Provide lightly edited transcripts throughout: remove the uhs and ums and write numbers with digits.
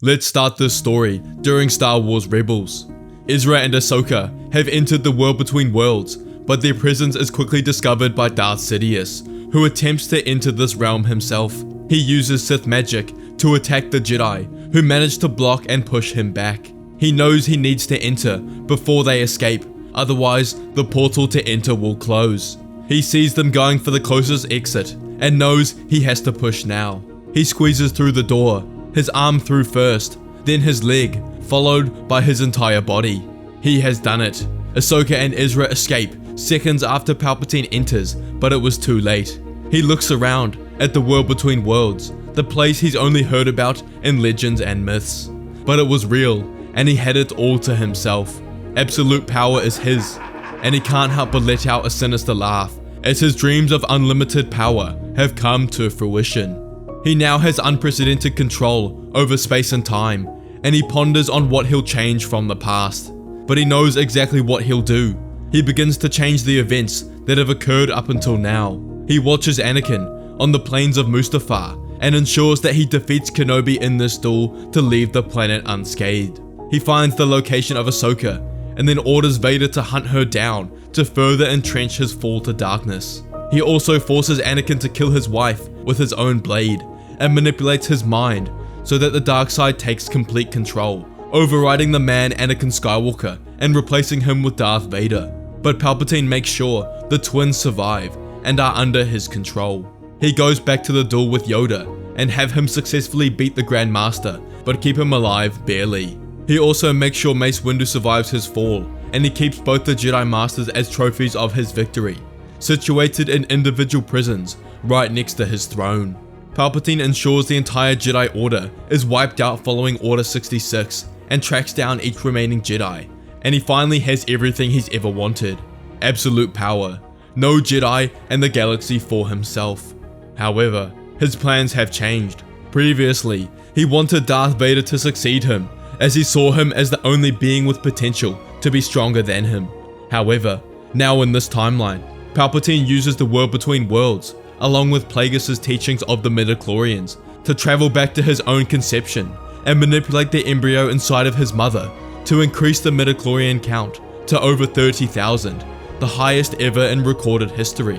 Let's start this story during Star Wars Rebels. Ezra and Ahsoka have entered the world between worlds, but their presence is quickly discovered by Darth Sidious, who attempts to enter this realm himself. He uses Sith magic to attack the Jedi, who manage to block and push him back. He knows he needs to enter before they escape, otherwise the portal to enter will close. He sees them going for the closest exit and knows he has to push now. He squeezes through the door, his arm through first, then his leg, followed by his entire body. He has done it. Ahsoka and Ezra escape seconds after Palpatine enters, but it was too late. He looks around at the world between worlds, the place he's only heard about in legends and myths. But it was real, and he had it all to himself. Absolute power is his, and he can't help but let out a sinister laugh as his dreams of unlimited power have come to fruition. He now has unprecedented control over space and time, and he ponders on what he'll change from the past. But he knows exactly what he'll do. He begins to change the events that have occurred up until now. He watches Anakin on the plains of Mustafar and ensures that he defeats Kenobi in this duel to leave the planet unscathed. He finds the location of Ahsoka and then orders Vader to hunt her down to further entrench his fall to darkness. He also forces Anakin to kill his wife with his own blade and manipulates his mind so that the dark side takes complete control, overriding the man Anakin Skywalker and replacing him with Darth Vader. But Palpatine makes sure the twins survive and are under his control. He goes back to the duel with Yoda and have him successfully beat the Grand Master, but keep him alive barely. He also makes sure Mace Windu survives his fall, and he keeps both the Jedi Masters as trophies of his victory, situated in individual prisons right next to his throne. Palpatine ensures the entire Jedi Order is wiped out following Order 66 and tracks down each remaining Jedi, and he finally has everything he's ever wanted: absolute power, no Jedi and the galaxy for himself. However, his plans have changed. Previously, he wanted Darth Vader to succeed him, as he saw him as the only being with potential to be stronger than him. However, now in this timeline, Palpatine uses the world between worlds, along with Plagueis' teachings of the midichlorians, to travel back to his own conception and manipulate the embryo inside of his mother to increase the midichlorian count to over 30,000, the highest ever in recorded history.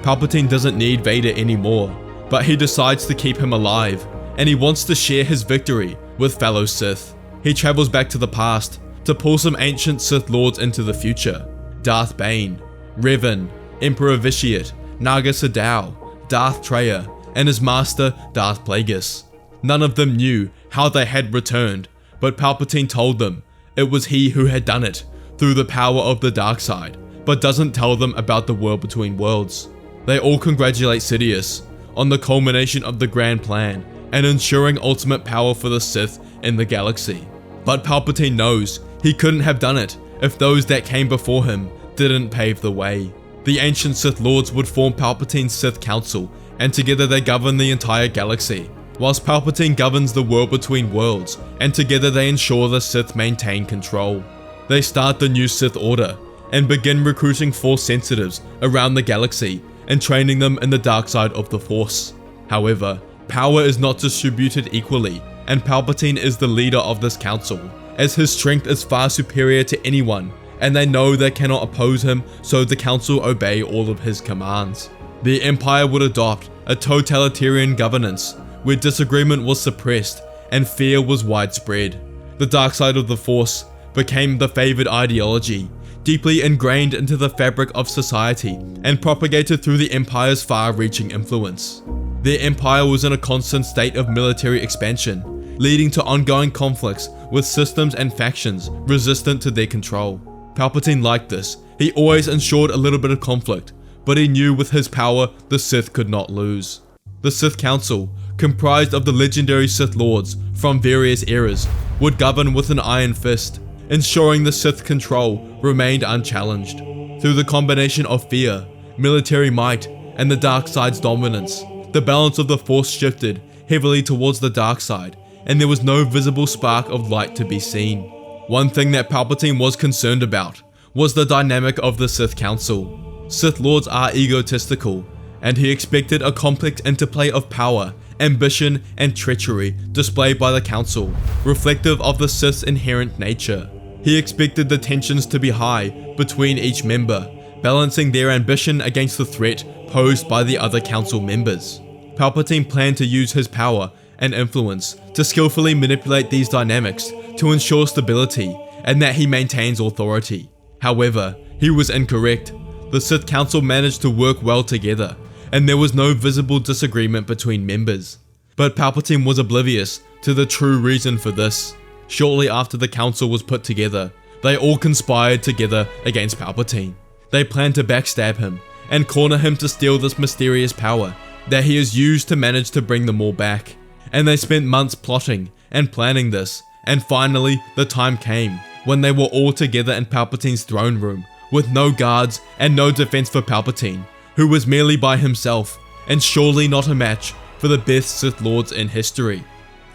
Palpatine doesn't need Vader anymore, but he decides to keep him alive, and he wants to share his victory with fellow Sith. He travels back to the past to pull some ancient Sith Lords into the future: Darth Bane, Revan, Emperor Vitiate, Naga Sadow, Darth Traya, and his master Darth Plagueis. None of them knew how they had returned, but Palpatine told them it was he who had done it through the power of the dark side, but doesn't tell them about the world between worlds. They all congratulate Sidious on the culmination of the grand plan and ensuring ultimate power for the Sith in the galaxy. But Palpatine knows he couldn't have done it if those that came before him didn't pave the way. The ancient Sith Lords would form Palpatine's Sith Council, and together they govern the entire galaxy, whilst Palpatine governs the world between worlds, and together they ensure the Sith maintain control. They start the new Sith Order, and begin recruiting Force sensitives around the galaxy, and training them in the dark side of the Force. However, power is not distributed equally, and Palpatine is the leader of this council, as his strength is far superior to anyone, and they know they cannot oppose him, so the council obey all of his commands. The Empire would adopt a totalitarian governance, where disagreement was suppressed and fear was widespread. The dark side of the Force became the favored ideology, deeply ingrained into the fabric of society and propagated through the Empire's far-reaching influence. The Empire was in a constant state of military expansion, leading to ongoing conflicts with systems and factions resistant to their control. Palpatine liked this. He always ensured a little bit of conflict, but he knew with his power the Sith could not lose. The Sith Council, comprised of the legendary Sith Lords from various eras, would govern with an iron fist, ensuring the Sith control remained unchallenged. Through the combination of fear, military might, and the dark side's dominance, the balance of the Force shifted heavily towards the dark side, and there was no visible spark of light to be seen. One thing that Palpatine was concerned about was the dynamic of the Sith Council. Sith Lords are egotistical, and he expected a complex interplay of power ambition, and treachery displayed by the Council, reflective of the Sith's inherent nature. He expected the tensions to be high between each member, balancing their ambition against the threat posed by the other Council members. Palpatine planned to use his power and influence to skillfully manipulate these dynamics to ensure stability and that he maintains authority. However, he was incorrect. The Sith Council managed to work well together, and there was no visible disagreement between members. But Palpatine was oblivious to the true reason for this. Shortly after the Council was put together, they all conspired together against Palpatine. They planned to backstab him and corner him to steal this mysterious power that he has used to manage to bring them all back. And they spent months plotting and planning this, and finally the time came when they were all together in Palpatine's throne room with no guards and no defense for Palpatine, who was merely by himself and surely not a match for the best Sith Lords in history.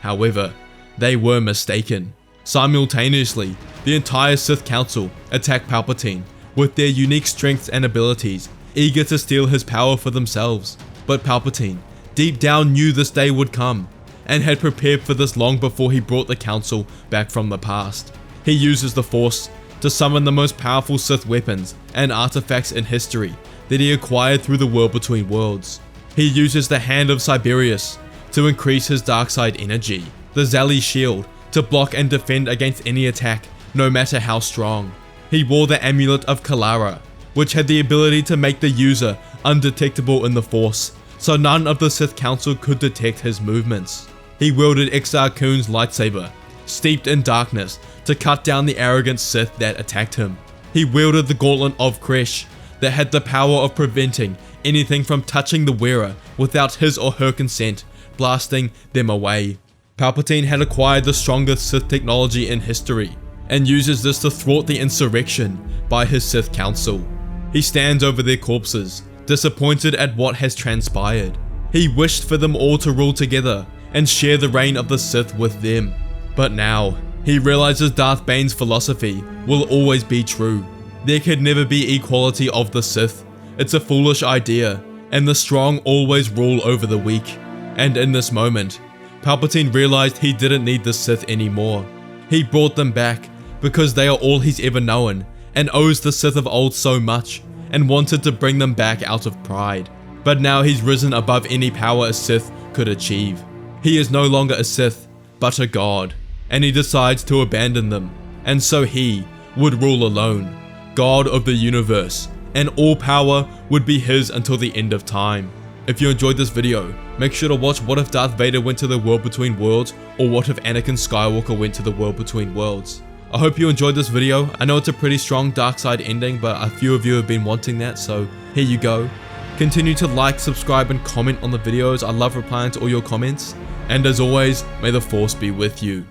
However, they were mistaken. Simultaneously, the entire Sith Council attacked Palpatine with their unique strengths and abilities, eager to steal his power for themselves. But Palpatine, deep down, knew this day would come, and had prepared for this long before he brought the Council back from the past. He uses the Force to summon the most powerful Sith weapons and artifacts in history that he acquired through the world between worlds. He uses the Hand of Siberius to increase his dark side energy, the Zali Shield to block and defend against any attack, no matter how strong. He wore the Amulet of Kalara, which had the ability to make the user undetectable in the Force, so none of the Sith Council could detect his movements. He wielded Exar Kun's lightsaber, steeped in darkness, to cut down the arrogant Sith that attacked him. He wielded the Gauntlet of Kresh, that had the power of preventing anything from touching the wearer without his or her consent, blasting them away. Palpatine had acquired the strongest Sith technology in history, and uses this to thwart the insurrection by his Sith Council. He stands over their corpses, disappointed at what has transpired. He wished for them all to rule together and share the reign of the Sith with them. But now, he realizes Darth Bane's philosophy will always be true. There could never be equality of the Sith. It's a foolish idea, and the strong always rule over the weak. And in this moment, Palpatine realized he didn't need the Sith anymore. He brought them back because they are all he's ever known, and owes the Sith of old so much, and wanted to bring them back out of pride. But now he's risen above any power a Sith could achieve. He is no longer a Sith, but a God, and he decides to abandon them, and so he would rule alone, God of the universe, and all power would be his until the end of time. If you enjoyed this video, make sure to watch What If Darth Vader Went to the World Between Worlds, or What If Anakin Skywalker Went to the World Between Worlds. I hope you enjoyed this video. I know it's a pretty strong dark side ending, but a few of you have been wanting that, so here you go. Continue to like, subscribe, and comment on the videos. I love replying to all your comments. And as always, may the Force be with you.